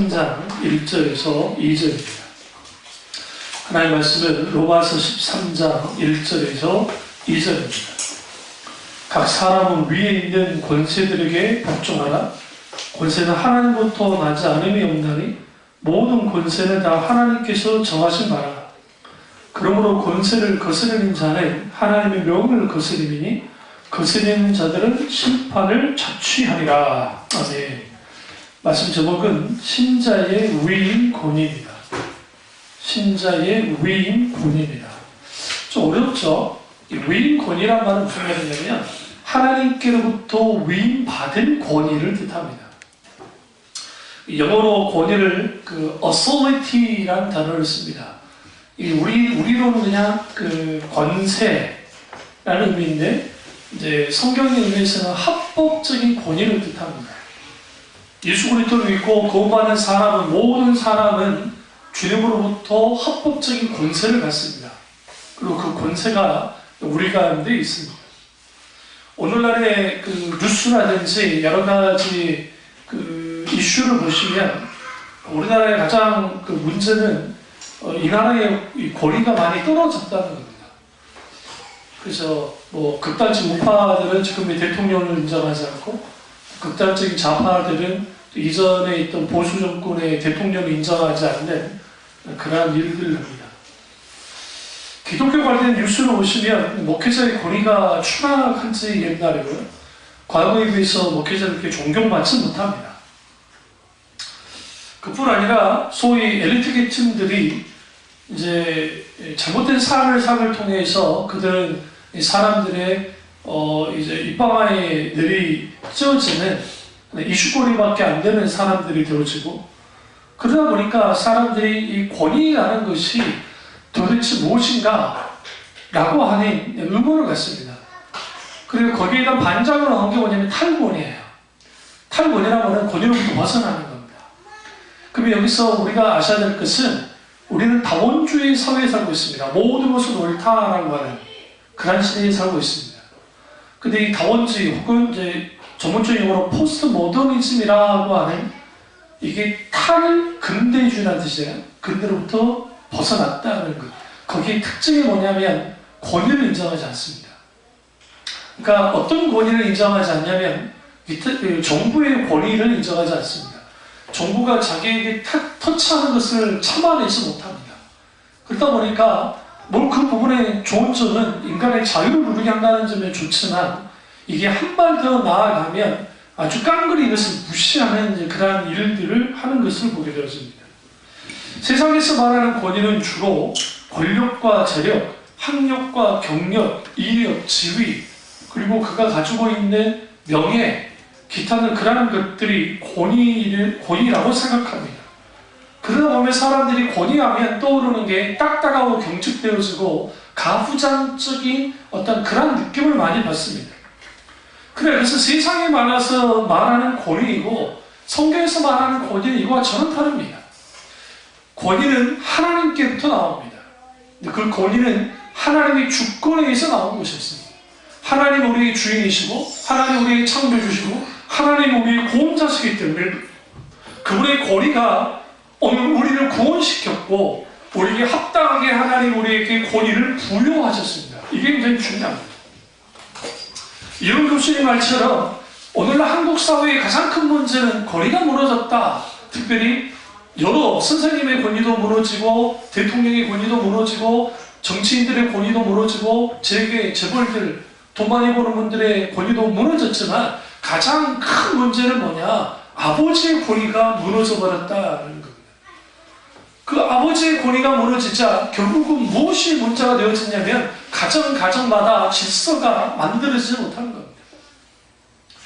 13장 1절에서 2절입니다. 하나님의 말씀은 로마서 13장 1절에서 2절입니다. 각 사람은 위에 있는 권세들에게 복종하라. 권세는 하나님부터 나지 않음이 없나니 모든 권세는 다 하나님께서 정하신 바라. 그러므로 권세를 거스르는 자는 하나님의 명을 거스림이니 거스르는 자들은 심판을 자취하리라. 아멘. 말씀 제목은 신자의 위임 권위입니다. 신자의 위임 권위입니다. 좀 어렵죠? 이 위임 권위란 말은 무슨 말이냐면 하나님께로부터 위임받은 권위를 뜻합니다. 영어로 권위를 authority라는 단어를 씁니다. 우리로는 그냥 권세라는 의미인데 이제 성경의 의미에서는 합법적인 권위를 뜻합니다. 예수 그리스도를 믿고 구원받는 사람은 모든 사람은 주님으로부터 합법적인 권세를 갖습니다. 그리고 그 권세가 우리 가운데 있습니다. 오늘날의 뉴스라든지 여러 가지 이슈를 보시면 우리나라의 가장 문제는 이 나라의 권위가 많이 떨어졌다는 겁니다. 그래서 극단적 우파들은 지금의 대통령을 인정하지 않고 극단적인 좌파들은 이전에 있던 보수 정권의 대통령을 인정하지 않는 그러한 일들을 합니다. 기독교 관련 뉴스를 보시면 목회자의 권위가 추락한 지 옛날이고요. 과거에 비해서 목회자를 그렇게 존경받지 못합니다. 그뿐 아니라 소위 엘리트 계층들이 이제 잘못된 삶을 통해서 그들은 사람들의 이제 입방아에 내리쬐어지는 이슈거리밖에 안 되는 사람들이 되어지고, 그러다 보니까 사람들이 이 권위라는 것이 도대체 무엇인가 라고 하는 의문을 갖습니다. 그리고 거기에 대한 반작을 넣은 게 뭐냐면 탈권이에요. 탈권이라고 하는 권위로부터 벗어나는 겁니다. 그러면 여기서 우리가 아셔야 될 것은 우리는 다원주의 사회에 살고 있습니다. 모든 것은 옳다라고 하는 그런 시대에 살고 있습니다. 근데 이 다원주의 혹은 이제 전문적인 용어로 포스트 모더니즘이라고 하는 이게 탈근대주의라는 뜻이에요. 근대로부터 벗어났다는 것. 거기에 특징이 뭐냐면 권위를 인정하지 않습니다. 그러니까 어떤 권위를 인정하지 않냐면 정부의 권위를 인정하지 않습니다. 정부가 자기에게 터치하는 것을 참아내지 못합니다. 그러다 보니까 그 부분의 좋은 점은 인간의 자유를 누리게 한다는 점에 좋지만 이게 한 발 더 나아가면 아주 깡그리 이것을 무시하는 그러한 일들을 하는 것을 보게 되어집니다. 세상에서 말하는 권위는 주로 권력과 재력, 학력과 경력, 이력, 지위, 그리고 그가 가지고 있는 명예, 기타는 그러한 것들이 권위라고 생각합니다. 그러다 보면 사람들이 권위하면 떠오르는 게 딱딱하고 경직되어지고 가부장적인 어떤 그런 느낌을 많이 받습니다. 그래서 세상에 말하는 권위이고 성경에서 말하는 권위는 이거와 전혀 다릅니다. 권위는 하나님께부터 나옵니다. 그 권위는 하나님의 주권에 의해서 나온 것이었습니다. 하나님 우리의 주인이시고 하나님 우리의 창조주시고 하나님 우리의 구원자시기 때문에 그분의 권위가 오늘 우리를 구원시켰고 우리에게 합당하게 하나님 우리에게 권위를 부여하셨습니다. 이게 굉장히 중요합니다. 이런 교수님 말처럼 오늘날 한국 사회의 가장 큰 문제는 권위가 무너졌다. 특별히 여러 선생님의 권위도 무너지고 대통령의 권위도 무너지고 정치인들의 권위도 무너지고 재벌들 돈 많이 버는 분들의 권위도 무너졌지만 가장 큰 문제는 뭐냐? 아버지의 권위가 무너져 버렸다는 겁니다. 그 아버지의 권위가 무너지자 결국은 무엇이 문제가 되어졌냐면 가정마다 질서가 만들어지지 못하는 겁니다.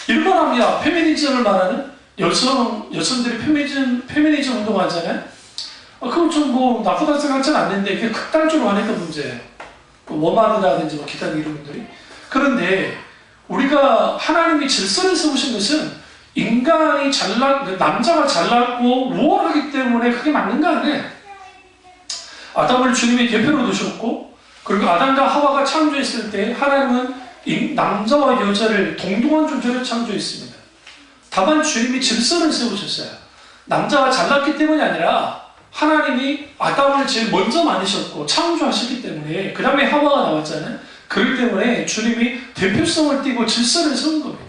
이런 걸 합니다. 페미니즘을 말하는 여성들이 페미니즘 운동하잖아요. 그건 좀 나쁘다 생각하지는 않는데 이게 극단적으로 하니까 문제예요. 워마드라든지 기타 이런 분들이. 그런데 우리가 하나님이 질서를 세우신 것은 인간이 남자가 잘났고 우월하기 때문에 그게 맞는 거 아니에요. 아담을 주님이 대표로 두셨고 그리고 아담과 하와가 창조했을 때 하나님은 남자와 여자를 동등한 존재로 창조했습니다. 다만 주님이 질서를 세우셨어요. 남자가 잘났기 때문이 아니라 하나님이 아담을 제일 먼저 만드셨고 창조하셨기 때문에 그 다음에 하와가 나왔잖아요. 그렇기 때문에 주님이 대표성을 띠고 질서를 세운 겁니다.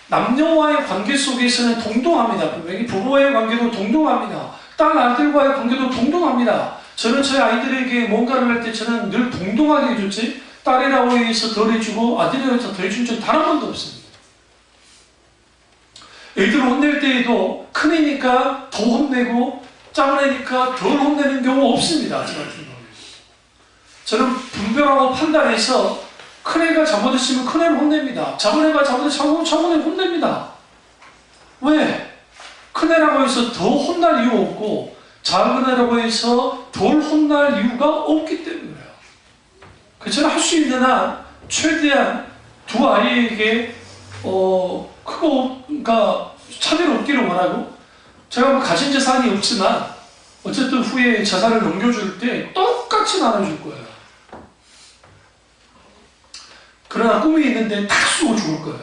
남녀와의 관계 속에서는 동등합니다. 분명히 부부와의 관계도 동등합니다. 딸 아들과의 관계도 동등합니다. 저는 저희 아이들에게 뭔가를 할 때 저는 늘 동등하게 해줬지 딸이라고 해서 덜 해주고 아들이라고 해서 덜 해준 적은 단 한 번도 없습니다. 애들 혼낼 때에도 큰애니까 더 혼내고 작은 애니까 덜 혼내는 경우 없습니다. 저 같은 경우는. 저는 분별하고 판단해서 큰애가 잘못했으면 큰애를 혼냅니다. 작은 애가 잘못했으면 작은 애를 혼냅니다. 왜? 큰애라고 해서 더 혼날 이유가 없고 작은 애라고 해서 덜 혼날 이유가 없기 때문이에요. 저는 할 수 있는 한 최대한 두 아이에게 그러니까 차별이 없기를 원하고 제가 뭐 가진 재산이 없지만 어쨌든 후에 재산을 넘겨줄 때 똑같이 나눠줄 거예요. 그러나 꿈이 있는데 다 쓰고 죽을 거예요.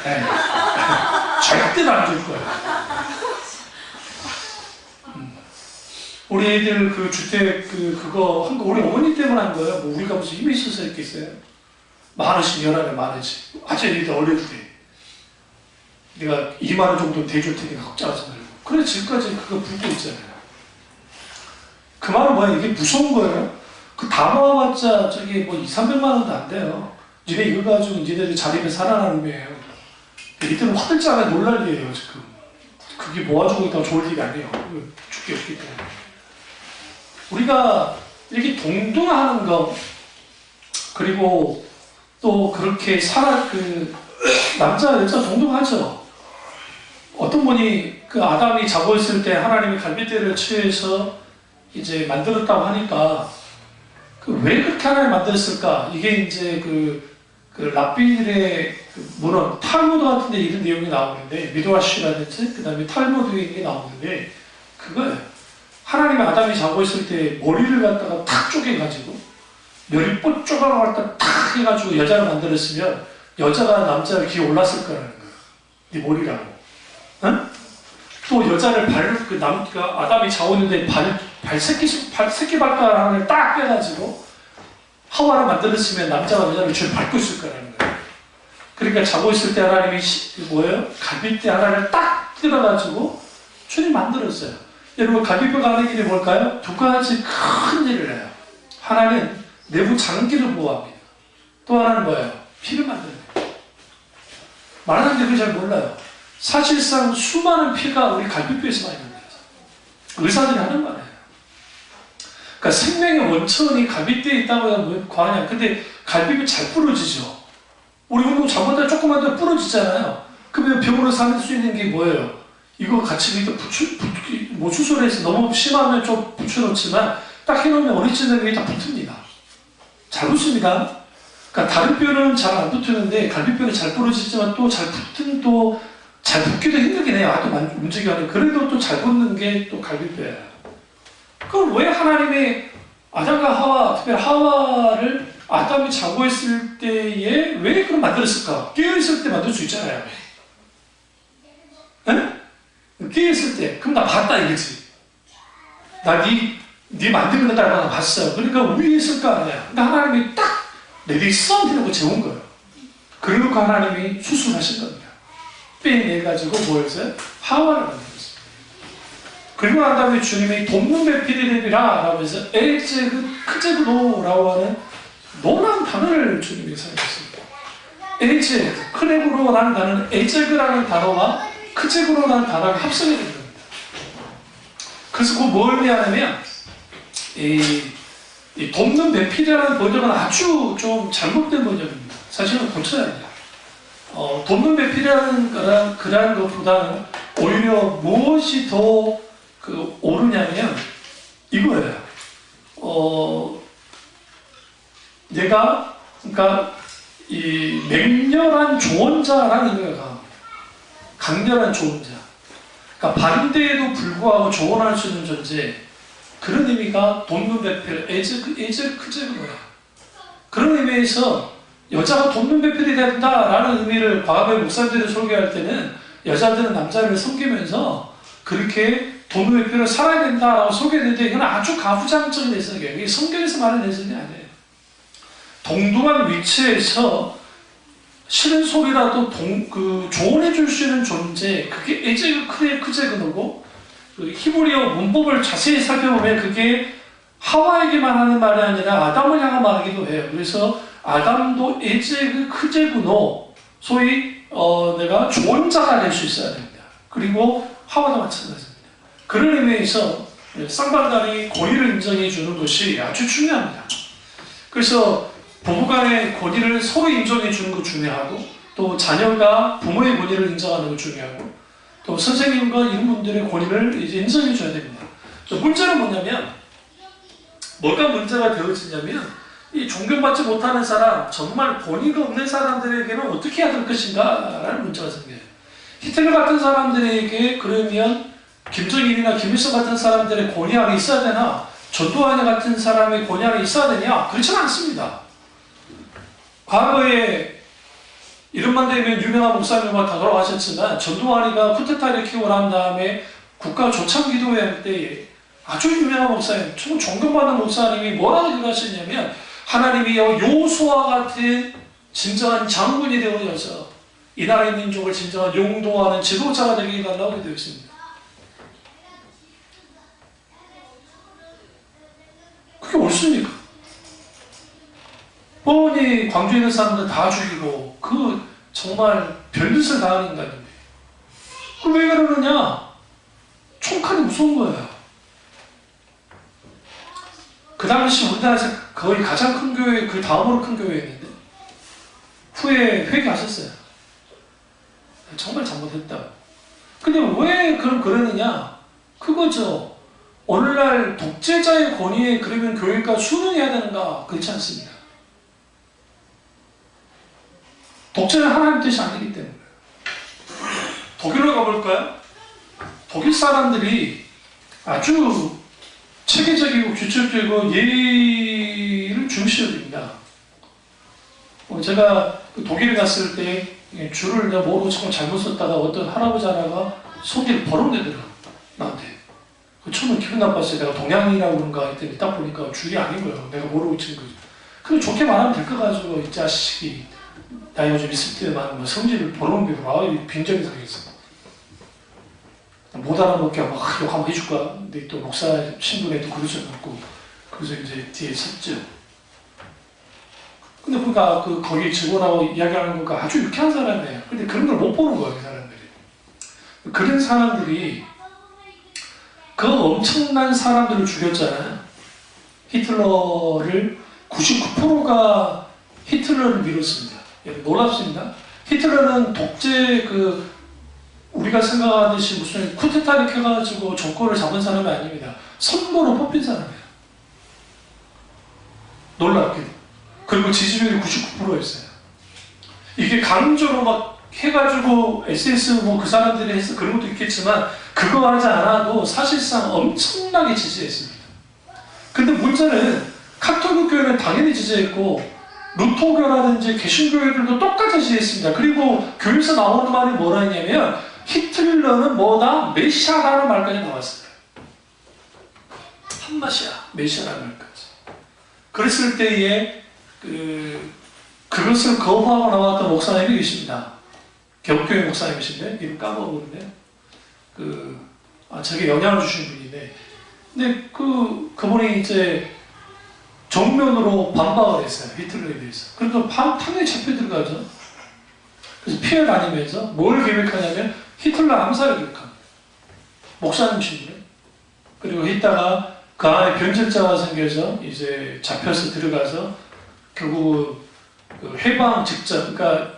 네. 절대로 안 줄 거예요. 우리 애들 그 주택 그거 한 거 우리 어머니 때문에 한 거예요. 뭐 우리가 무슨 힘이 있어서 했겠어요? 10,000원씩 연하에 10,000원씩. 아직 애들 어려도 돼. 내가 20,000원 정도 대줄 테니까 걱정하지 말고. 그래 지금까지 그거 불고 있잖아요. 그 말은 뭐야? 이게 무서운 거예요? 그 다 모아봤자 저기 뭐 200~300만 원도 안 돼요. 니네 이거 가지고 니네들이 자립에 살아나는 거예요. 이때는 화들짝 놀랄 일이에요 지금. 그게 모아주고 있다고 좋을 일이 아니에요. 죽기 없기 때문에. 우리가 이렇게 동등하는 거 그리고 또 그렇게 남자 여자 동등하죠. 어떤 분이 그 아담이 자고 있을 때 하나님이 갈빗대를 취해서 이제 만들었다고 하니까 왜 그렇게 하나님 만들었을까? 이게 이제 그 랍빌의 물론 탈무드 같은데 이런 내용이 나오는데 미드와시라든지 그 다음에 탈무드에 있는 게 나오는데 그거예요. 하나님이 아담이 자고 있을 때 머리를 갖다가 탁 쪼개가지고 머리뽀 쪼가고 갖다 탁 해가지고 여자를 만들었으면 여자가 남자를 기어 올랐을 거라는 거예요. 네 머리라고. 응? 또 여자를 아담이 자고 있는데 새끼 발가락 하나를 딱 빼가지고 하와를 만들었으면 남자가 여자를 줄 밟고 있을 거라는 거예요. 그러니까 자고 있을 때 하나님이 뭐예요? 갈빗대 하나를 딱 뜯어가지고 주님 만들었어요. 여러분 갈빗뼈가 하는 일이 뭘까요? 두 가지 큰 일을 해요. 하나는 내부 장기를 보호합니다. 또 하나는 뭐예요? 피를 만들어요. 많은 사람들이 잘 몰라요. 사실상 수많은 피가 우리 갈빗뼈에서 많이 만들어요. 의사들이 하는 말이에요. 그러니까 생명의 원천이 갈빗대에 있다고 하면 과하냐. 근데 갈빗뼈 잘 부러지죠. 우리 운동 잘못하면 조금만 더 부러지잖아요. 그러면 병으로 살 수 있는 게 뭐예요? 이거 같이 뭐 수술해서 너무 심하면 좀 붙여놓지만 딱 해놓으면 어리지는 게 다 붙습니다. 잘 붙습니다. 그러니까 다른 뼈는 잘 안 붙는데 갈빗뼈는 잘 부러지지만 또 잘 붙은 또 잘 붙기도 힘들긴 해요. 아주 움직여야 그래도 또 잘 붙는 게 또 갈빗뼈예요. 그럼 왜 하나님이 아담과 하와, 특별히 하와를 아담이 자고 있을 때에 왜 그럼 만들었을까? 깨어있을 때 만들 수 있잖아요. 네? 깨어있을 때. 그럼 나 봤다 이거지. 나 네 만드는 거 나 봤어요. 그러니까 위에 있을 거 아니야. 근데 하나님이 딱 내리 썸 해놓고 재운 거예요. 그러고 하나님이 수술하신 겁니다. 빼내가지고 뭐 했어요? 하와를 만들었어요. 그리고 난 다음에 주님이 돕는베피디랩이라 라고 해서 크제그노라고 하는 노란 단어를 주님이 사용했습니다. 크레그로라는 단어는 에제그라는 단어와 크제그로라는 단어가 합성이 된 겁니다. 그래서 그 뭘 의미하냐면 이 돕는 배필이라는 번역은 아주 좀 잘못된 번역입니다. 사실은 고쳐야 합니다. 돕는 배필이라는 그런 것보다는 오히려 무엇이 더 옳으냐면 이거예요. 내가 그러니까 이 맹렬한 조언자라는 의미가 강합니다. 강렬한 조언자. 그러니까 반대에도 불구하고 조언할 수 있는 존재. 그런 의미가 돕는 배필, 크제그노야. 그런 의미에서 여자가 돕는 배필이 된다라는 의미를 과거의 목사님들이 설교할 때는 여자들은 남자를 섬기면서 그렇게 돈의 필요를 살아야 된다라고 소개했는데 이건 아주 가부장적인 해석이에요. 이게 성경에서 말하는 해석이 아니에요. 동등한 위치에서 싫은 소리라도 조언해 줄 수 있는 존재, 그게 에제그 크제그노고, 히브리어 문법을 자세히 살펴보면 그게 하와에게만 하는 말이 아니라 아담을 향한 말이기도 해요. 그래서 아담도 에제그 크제그노, 소위 내가 조언자가 될 수 있어야 됩니다. 그리고 하와도 마찬가지입니다. 그런 의미에서 쌍방간의 권위를 인정해 주는 것이 아주 중요합니다. 그래서 부부간의 권위를 서로 인정해 주는 것 중요하고, 또 자녀가 부모의 권위를 인정하는 것 중요하고, 또 선생님과 이런 분들의 권위를 이제 인정해 줘야 됩니다. 문제는 뭐냐면, 뭐가 문제가 되어지냐면, 이 존경받지 못하는 사람, 정말 권위가 없는 사람들에게는 어떻게 해야 될 것인가 라는 문제가 생겨요. 히틀러 같은 사람들에게 그러면 김정일이나 김일성 같은 사람들의 권위 안에 있어야 되나? 전두환 같은 사람의 권위 안에 있어야 되냐? 그렇지는 않습니다. 과거에 이름만 대면 유명한 목사님과 다 돌아가셨지만, 전두환이가 쿠데타 일으키고 난 다음에 국가 조창 기도회 할 때에 아주 유명한 목사님, 존경받는 목사님이 뭐라고 기도하셨냐면, 하나님이 요수와 같은 진정한 장군이 되어서 이 나라의 민족을 진정한 용도하는 지도자가 되게 해달라고 되어 있습니다. 그게 옳습니까? 뻔히 광주에 있는 사람들 다 죽이고 정말 별짓을 다 하는 인간인데, 그럼 왜 그러느냐? 총칼이 무서운 거예요. 그 당시 우리나라에서 거의 가장 큰 교회, 그 다음으로 큰 교회였는데 후에 회개하셨어요. 정말 잘못했다. 근데 왜 그러느냐? 그거죠. 오늘날 독재자의 권위에 그러면 교회가 순응해야 되는가? 그렇지 않습니다. 독재는 하나님 뜻이 아니기 때문에. 독일로 가볼까요? 독일 사람들이 아주 체계적이고 규칙적이고 예의를 중시해야 됩니다. 제가 독일에 갔을 때 줄을 내가 모르고 조금 잘못 썼다가 어떤 할아버지 하나가 소리를 버럭내더라고요. 나한테. 처음에 기분 나빴어요. 내가 동양인이라고 그런가 했더니 딱 보니까 줄이 아닌 거예요. 내가 모르고 친 거죠. 근데 좋게 말하면 될 거 가지고 이 자식이 나 요즘 있을 때만 뭐 성질을 버럭내고 빈정이 상했어. 못 알아먹게 막 욕 한번 해줄까? 근데 또 목사 신분에도 그러셔갖고 그래서 이제 뒤에 섰죠. 근데 보니까 거기 직원하고 이야기하는 거가 아주 유쾌한 사람이에요. 근데 그런 걸 못 보는 거예요, 그 사람들이. 그런 사람들이 그 엄청난 사람들을 죽였잖아요. 히틀러를 99%가 히틀러를 밀었습니다. 놀랍습니다. 히틀러는 독재 우리가 생각하듯이 무슨 쿠데타를 켜가지고 정권을 잡은 사람이 아닙니다. 선거로 뽑힌 사람이에요. 놀랍게도. 그리고 지지율이 99%였어요. 이게 강조로 막 해가지고 SS 그 사람들이 해서 그런 것도 있겠지만 그거 하지 않아도 사실상 엄청나게 지지했습니다. 근데 문제는 카톨릭 교회는 당연히 지지했고 루터교라든지 개신교회들도 똑같이 지지했습니다. 그리고 교회에서 나오는 말이 뭐라 했냐면 히틀러는 뭐다? 메시아라는 말까지 나왔어요. 한마시아, 메시아라는 말까지. 그랬을 때에 그것을 거부하고 나왔던 목사님이 계십니다. 개혁교회 목사님이신데 이름 까먹었는데 저게 영향을 주신 분인데, 근데 그분이 이제 정면으로 반박을 했어요. 히틀러에 대해서. 그래서 당연히 잡혀 들어가죠. 그래서 피해 다니면서 뭘 계획하냐면 히틀러 암살을 계획합니다. 목사님 신분에. 그리고 이따가 그 안에 변절자가 생겨서 이제 잡혀서 들어가서 결국 해방 직전, 그러니까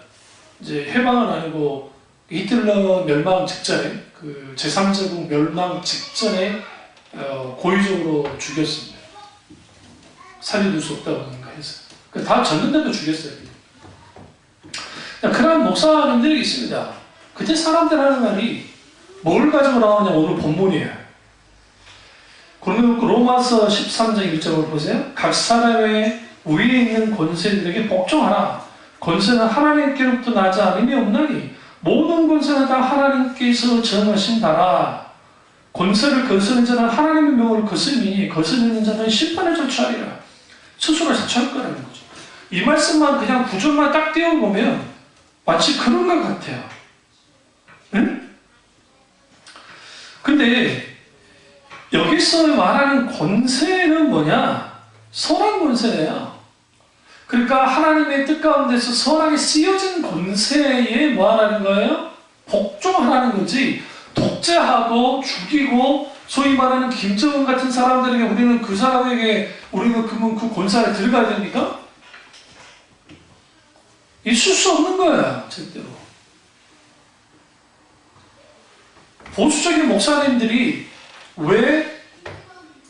이제 해방은 아니고 히틀러 멸망 직전에 제3제국 멸망 직전에 고의적으로 죽였습니다. 살려둘 수 없다고 해서. 다 졌는데도 죽였어요. 그런 목사님들이 있습니다. 그때 사람들 하는 말이 뭘 가지고 나오냐, 오늘 본문이에요. 그러면 로마서 13장 1절을 보세요. 각 사람의 위에 있는 권세들에게 복종하라. 권세는 하나님께로부터 나지 않음이 없나니 모든 권세는 다 하나님께서 정하신다라. 권세를 거스르는 자는 하나님의 명을 거스르는 자는 심판을 자초하리라. 스스로 자초할 거라는 거죠. 이 말씀만 그냥 구절만 딱 띄워보면 마치 그런 것 같아요. 응? 근데 여기서 말하는 권세는 뭐냐? 선한 권세예요. 그러니까 하나님의 뜻 가운데서 선하게 쓰여진 권세에 뭐 하라는 거예요? 복종하라는 거지. 독재하고 죽이고 소위 말하는 김정은 같은 사람들에게 우리는 그 사람에게 우리는 그 권세를 들어가야 됩니까? 있을 수 없는 거야, 절대로. 보수적인 목사님들이 왜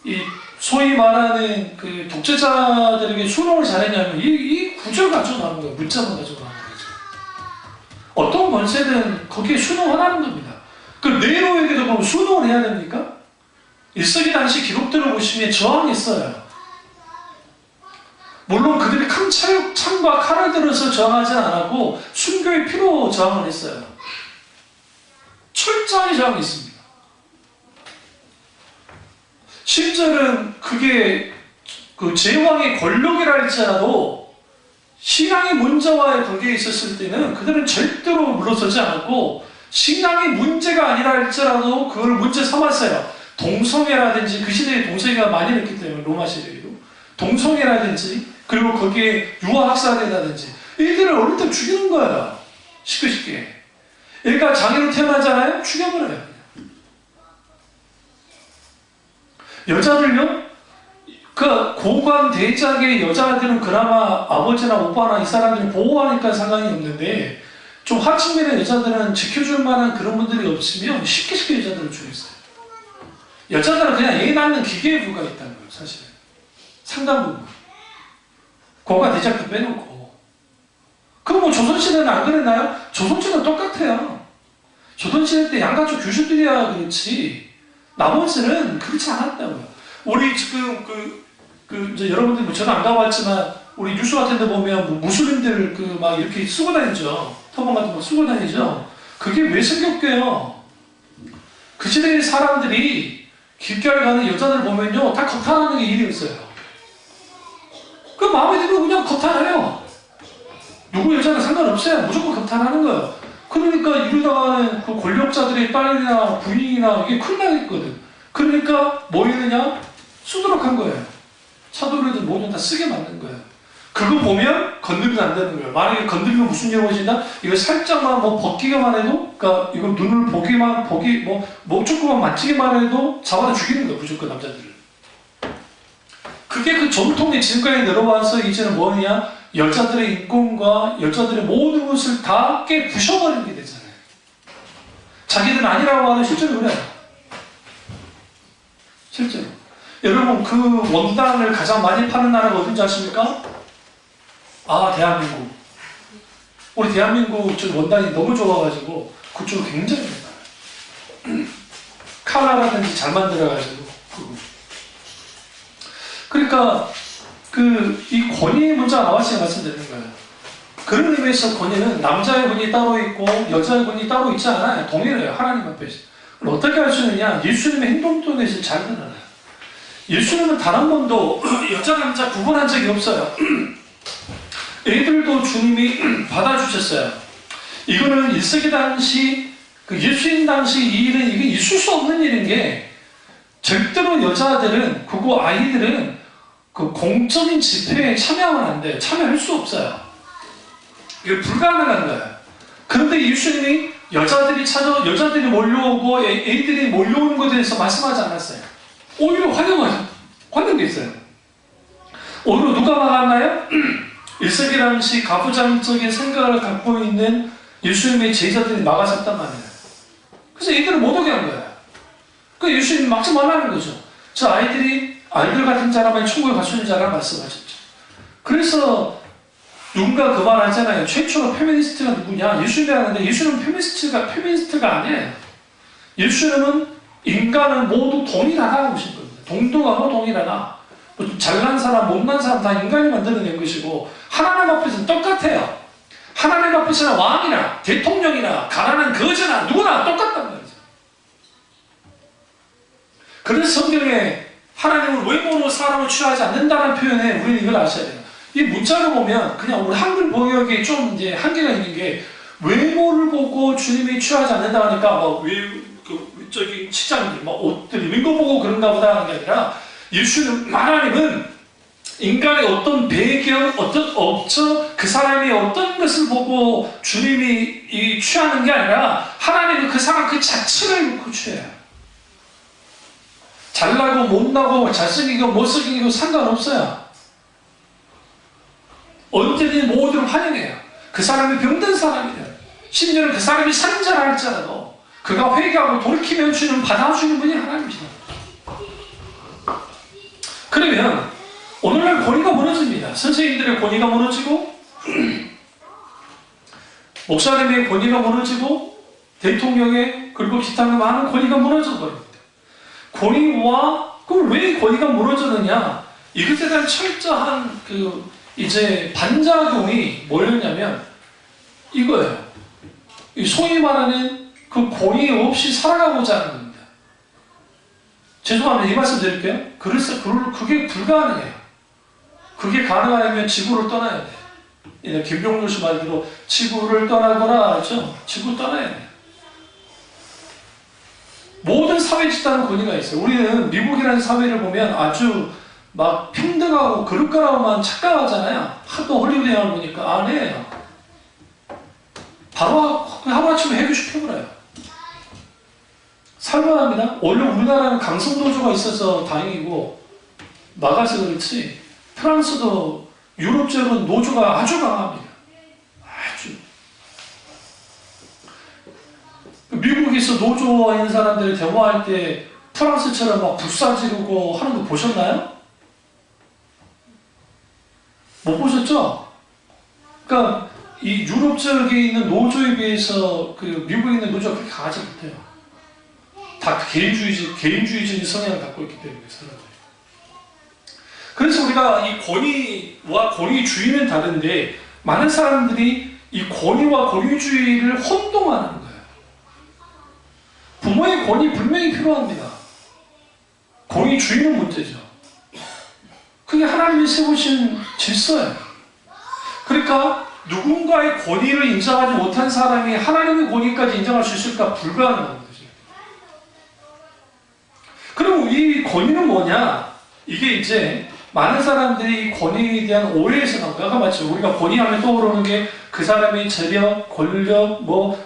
이 소위 말하는 그 독재자들에게 순응을 잘했냐면 이 구절 가지고 나오는 거예요. 문자만 가지고 나오는 거죠. 어떤 권세든 거기에 순응하라는 겁니다. 그 네로에게도 그럼 순응을 해야 됩니까? 1세기 당시 기록들을 보시면 저항했어요. 물론 그들이 큰 창과 칼을 들어서 저항하지는 않았고 순교의 피로 저항을 했어요. 철저히 저항했습니다. 심지어는 그게 그 제왕의 권력이라 할지라도 신앙의 문제와의 관계에 있었을 때는 그들은 절대로 물러서지 않았고 신앙의 문제가 아니라 할지라도 그걸 문제 삼았어요. 동성애라든지 그 시대에 동성애가 많이 있기 때문에 로마 시대에도 동성애라든지 그리고 거기에 유아학살이라든지 이들을 어릴 때 죽이는 거예요. 쉽게. 그러니까 장애로 태어나잖아요? 죽여버려요. 여자들요? 그 고관 대작의 여자들은 그나마 아버지나 오빠나 이 사람들을 보호하니까 상관이 없는데 좀 하층민의 여자들은 지켜줄 만한 그런 분들이 없으면 쉽게 여자들을 죽였어요. 여자들은 그냥 애 낳는 기계에 불과했다는 거예요, 사실은. 상당 부분. 고관 대작도 빼놓고. 그럼 뭐 조선시대는 안 그랬나요? 조선시대는 똑같아요. 조선시대 때 양가족 교수들이야 그렇지. 나머지는 그렇지 않았다고요. 우리 지금 이제 여러분들 뭐 저는 안 가봤지만 우리 뉴스 같은 데 보면 뭐 무슬림들 막 이렇게 쓰고 다니죠. 터번 같은 거 쓰고 다니죠. 그게 왜 생겼게요? 그 시대의 사람들이 길가에 가는 여자들 보면요 다 겁탈하는 게 일이었어요. 그 마음에 들면 그냥 겁탈해요. 누구 여자는 상관없어요. 무조건 겁탈하는 거예요. 그러니까 이러다가는 그 권력자들의 딸이나 부인이나 이게 큰일 나겠거든. 그러니까 뭐 했느냐? 쓰도록 한 거예요. 차도류든 뭐든 다 쓰게 만든 거예요. 그거 보면 건드리면 안 되는 거예요. 만약에 건드리면 무슨 일이 오신다? 이거 살짝만 뭐 벗기기만 해도, 그러니까 이거 눈을 뭐 조금만 만지기만 해도 잡아다 죽이는 거예요. 무조건 남자들을. 그게 그 전통의 지금까지 내려와서 이제는 뭐냐? 여자들의 인권과 여자들의 모든 것을 다 부셔버리게 되잖아요. 자기들은 아니라고 하는 실제로 그래요. 실제로. 여러분 그 원단을 가장 많이 파는 나라가 어딘지 아십니까? 아, 대한민국. 우리 대한민국 저 원단이 너무 좋아가지고 그쪽 굉장히 많아요. 칼라라든지 잘 만들어가지고. 그러니까 이 권위의 문제가 나왔으니 말씀드리는 거예요. 그런 의미에서 권위는 남자의 권위 따로 있고 여자의 권위 따로 있지 않아요. 동일해요. 하나님 앞에서. 그럼 어떻게 할 수 있느냐? 예수님의 행동 통해서 잘 드러나요. 예수님은 단 한 번도 여자 남자 구분한 적이 없어요. 애들도 주님이 받아주셨어요. 이거는 1세기 당시 예수님 당시 이 일은 이게 있을 수 없는 일인 게 절대로 여자들은 그거 아이들은 그 공적인 집회에 참여하면 안 돼요. 참여할 수 없어요. 이게 불가능한 거예요. 그런데 예수님이 여자들이 몰려오고 애들이 몰려오는 것에 대해서 말씀하지 않았어요. 오히려 환영했어요. 오히려 누가 막았나요? 1세기 당시 가부장적인 생각을 갖고 있는 예수님의 제자들이 막아섰단 말이에요. 그래서 애들을 못 오게 한 거예요. 그 예수님이 막지 말라는 거죠. 저 아이들 같은 자라면 천국에 갈 수 있는 자라 말씀하셨죠. 그래서 누군가 그 말 하잖아요. 최초로 페미니스트가 누구냐? 예수님이라는데 예수님은 페미니스트가 아니에요. 예수님은 인간은 모두 동일하다 하신 겁니다. 동등하고 동일하다. 잘난 사람, 못난 사람 다 인간이 만들어낸 것이고 하나님 앞에서는 똑같아요. 하나님 앞에서는 왕이나 대통령이나 가난한 거지나 누구나 똑같단 말이죠. 그래서 성경에 하나님은 외모로 사람을 취하지 않는다는 표현에 우리는 이걸 아셔야 돼요. 이 문자를 보면 그냥 우리 한글 번역에 좀 이제 한계가 있는 게 외모를 보고 주님이 취하지 않는다 하니까 외적인 치장들, 옷들 이런 거 보고 그런가 보다 하는 게 아니라 예수님, 하나님은 인간의 어떤 배경, 어떤 업적, 그 사람이 어떤 것을 보고 주님이 취하는 게 아니라 하나님은 그 사람 그 자체를 놓고 취해요. 잘나고 못나고 잘생기고 못생기고 상관없어요. 언제든 모든 환영해요. 그 사람이 병든 사람이든 심지어는 그 사람이 산자라 할지라도 그가 회개하고 돌이키면 주는 받아주는 분이 하나님이시다. 그러면 오늘날 권위가 무너집니다. 선생님들의 권위가 무너지고 목사님의 권위가 무너지고 대통령의 그리고 기타 많은 권위가 무너져 버립니다. 권위와 그럼 왜 권위가 무너졌느냐? 이것에 대한 철저한 이제 반작용이 뭐였냐면 이거예요. 소위 말하는 그 권위 없이 살아가고자 하는 겁니다. 죄송합니다. 이 말씀 드릴게요. 그래서 그게 불가능해요. 그게 가능하려면 지구를 떠나야 돼요. 김병률 씨 말대로 지구를 떠나거나 하죠. 지구를 떠나야 돼요. 모든 사회 집단은 권위가 있어요. 우리는 미국이라는 사회를 보면 아주 막 평등하고 그럴 거라고만 착각하잖아요. 하도 헐리우드 영화를 보니까 안 해요. 바로 하루아침에 해결시켜버려요. 살벌합니다. 원래 우리나라는 강성노조가 있어서 다행이고 막아서 그렇지 프랑스도 유럽 지역은 노조가 아주 강합니다. 아주. 미국에서 노조와 있는 사람들이 데모할 때 프랑스처럼 막 불사 지르고 하는 거 보셨나요? 못 보셨죠? 그러니까 이 유럽 지역에 있는 노조에 비해서 미국에 있는 노조가 그렇게 강하지 못해요. 다 개인주의적인 성향을 갖고 있기 때문에 사람들이. 그래서 우리가 이 권위와 권위주의는 다른데 많은 사람들이 이 권위와 권위주의를 혼동하는 거예요. 부모의 권위 분명히 필요합니다. 권위주의는 문제죠. 그게 하나님이 세우신 질서예요. 그러니까 누군가의 권위를 인정하지 못한 사람이 하나님의 권위까지 인정할 수 있을까? 불가능한 거죠. 그럼 이 권위는 뭐냐? 이게 이제 많은 사람들이 이 권위에 대한 오해에서 나온 거예요. 아까 마치 우리가 권위하면 떠오르는 게 그 사람의 재력, 권력,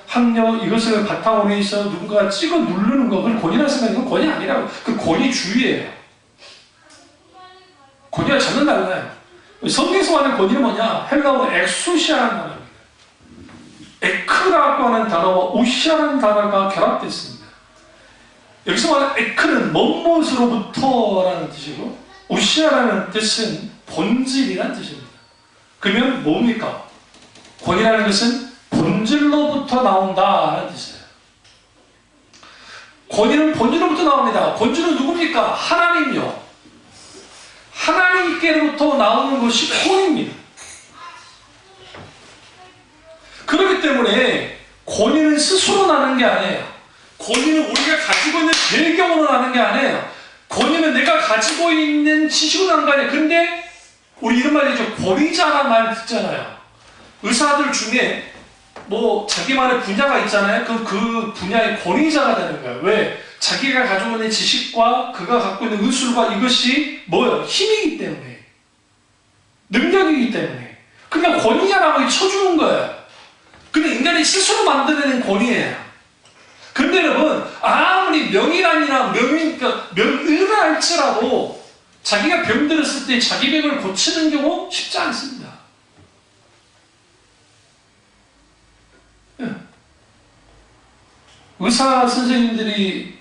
학력 이것을 바탕으로 해서 누군가가 찍어 누르는 거 그걸 권위라 생각하는 건 권위 아니라고. 그 권위주의예요. 권위가 전혀 달라요. 성경에서 말하는 권위는 뭐냐? 헬라어로 엑수시아라는 단어입니다. 에크라고 하는 단어와 우시아라는 단어가 결합됐습니다. 여기서 말하는 에크는 먼못으로부터라는 뜻이고 우시아라는 뜻은 본질이라는 뜻입니다. 그러면 뭡니까? 권위라는 것은 본질로부터 나온다라는 뜻이에요. 권위는 본질로부터 나옵니다. 본질은 누굽니까? 하나님이요. 하나님께로부터 나오는 것이 권위입니다. 그렇기 때문에 권위는 스스로 나는 게 아니에요. 권위는 우리가 가지고 있는 배경으로 나는 게 아니에요. 권위는 내가 가지고 있는 지식으로 나는 거 아니에요. 근데 우리 이런 말이죠. 권위자라는 말을 듣잖아요. 의사들 중에 자기만의 분야가 있잖아요. 그 분야의 권위자가 되는 거예요. 왜? 자기가 가지고 있는 지식과 그가 갖고 있는 의술과 이것이 뭐예요? 힘이기 때문에. 능력이기 때문에. 그냥 권위자라고 쳐주는 거예요. 근데 인간이 스스로 만들어낸 권위예요. 근데 여러분, 아무리 명의란이나 명의라 할지라도 자기가 병들었을 때 자기 병을 고치는 경우 쉽지 않습니다. 의사 선생님들이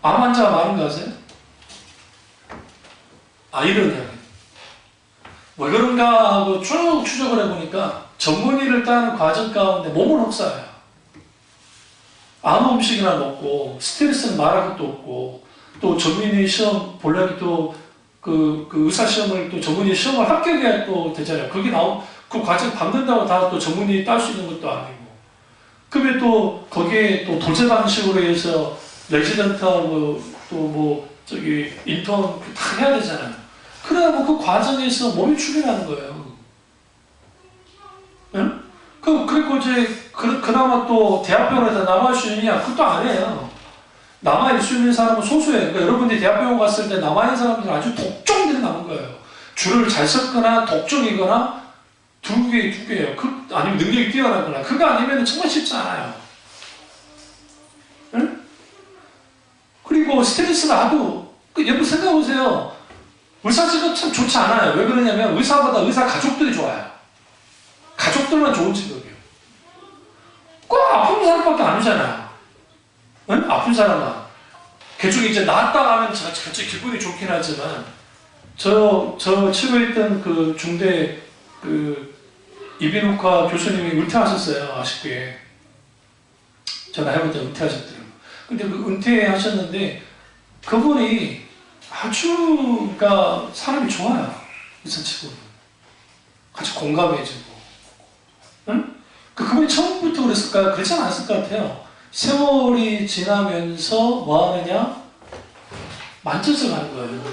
암 환자가 많은 거 아세요? 이런 이야기. 왜 그런가 하고 쭉 추적을 해보니까 전문의를 따는 과정 가운데 몸은 혹사해요. 아무 음식이나 먹고 스트레스는 말할 것도 없고 또 전문의 시험 보려면 또 그 의사 시험을 또 전문의 시험을 합격해야 또 되잖아요. 그게 그 과정 밟는다고 다 또 전문의 딸 수 있는 것도 아니고. 그러면 또 거기에 또 도제 방식으로 해서 레지던트하고 또 뭐 저기 인턴 다 해야 되잖아요. 그래야 그 과정에서 몸이 출혈하는 거예요. 응? 그리고 이제 그나마 또 대학병원에서 남아있을 수 있느냐? 그것도 아니에요. 남아있을 수 있는 사람은 소수예요. 그러니까 여러분들이 대학병원 갔을 때 남아있는 사람들은 아주 독종들이 남은 거예요. 줄을 잘 섰거나 독종이거나 두 개예요. 아니면 능력이 뛰어나거나. 그거 아니면 정말 쉽지 않아요. 응? 그리고 스트레스가 아주, 여러분 생각해보세요. 의사직은 참 좋지 않아요. 왜 그러냐면 의사보다 의사 가족들이 좋아요. 가족들만 좋은 직업이에요. 꼭 아픈 사람밖에 안 오잖아요. 응? 아픈 사람은. 개중에 이제 나았다 하면 갑자기 기분이 좋긴 하지만, 저 치료했던 그 중대 이비인후과 교수님이 은퇴하셨어요. 아쉽게. 전화해보자 은퇴하셨더라고요. 근데 그 은퇴하셨는데, 그분이 아주, 그러니까 사람이 좋아요. 의사치고는. 같이 공감해주고. 응? 그분이 처음부터 그랬을까요? 그렇지 않았을 것 같아요. 세월이 지나면서 뭐 하느냐? 만져서 가는 거예요.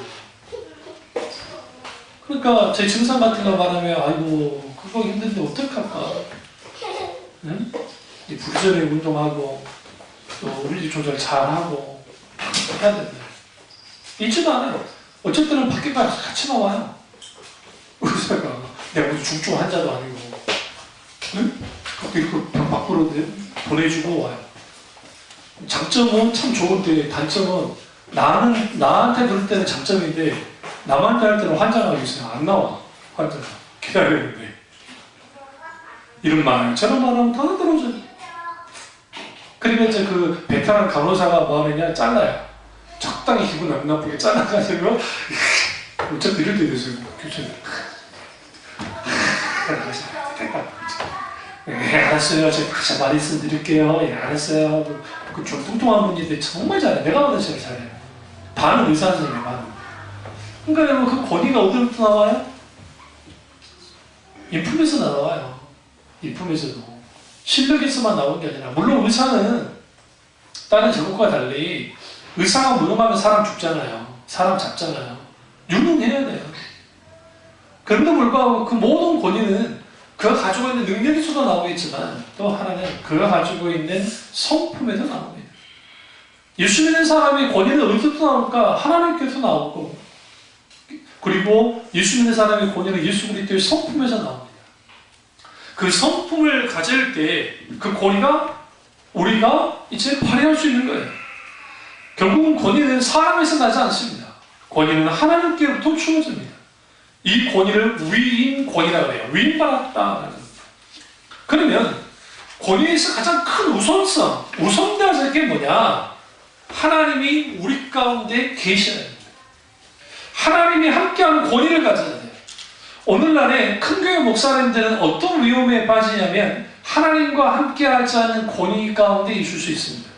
그러니까 제 증상 같은 거 말하면 아이고 그거 힘든데 어떡할까? 응? 이 부지런히 운동하고 또 물리 조절 잘하고 해야 된다. 있지도 않아요. 어쨌든 밖에까지 같이 나와요. 의사가 내가 무슨 중증 환자도 아니고 응? 그 병 밖으로 보내주고 와요. 장점은 참 좋은데 단점은 나한테 그럴 때는 장점인데 남한테 할 때는 환자가 있어요. 안 나와. 환자가 기다리는데 이런 말 저런 말하면 다 떨어져요. 그러니까 이제 그 베테랑 간호사가 뭐 하느냐 잘라요. 적당히 기분 안 나쁘게 잘라가지고 어차피 이럴 때 됐어요. 교수님 네, 알았어요. 제가 다시 말씀 드릴게요. 예, 알았어요. 좀 뚱뚱한 분인데 정말 잘해. 내가 보다 제일 잘해요. 반은 의사 선생님이 반은. 그러니까 여러분 그 권위가 어디로부터 나와요? 인품에서 나와요. 인품에서도. 실력에서만 나오는 게 아니라 물론 의사는 다른 직업과 달리 의사가 무능하면 사람 죽잖아요. 사람 잡잖아요. 유능해야 돼요. 그런데 불구하고 그 모든 권위는 그가 가지고 있는 능력에서도 나오겠지만 또 하나는 그가 가지고 있는 성품에서 나옵니다. 예수 믿는 사람의 권위는 어디서부터 나올까? 하나님께서 나오고 그리고 예수 믿는 사람의 권위는 예수 그리스도의 성품에서 나옵니다. 그 성품을 가질 때 그 권위가 우리가 이제 발휘할 수 있는 거예요. 결국은 권위는 사람에서 나지 않습니다. 권위는 하나님께로부터 주어집니다. 이 권위를 위임 권위라고 해요. 위임받았다라는 겁니다. 그러면 권위에서 가장 큰 우선되어야 할 게 뭐냐? 하나님이 우리 가운데 계셔야 됩니다. 하나님이 함께하는 권위를 가져야 돼요. 오늘날에 큰 교회 목사님들은 어떤 위험에 빠지냐면 하나님과 함께하지 않는 권위 가운데 있을 수 있습니다.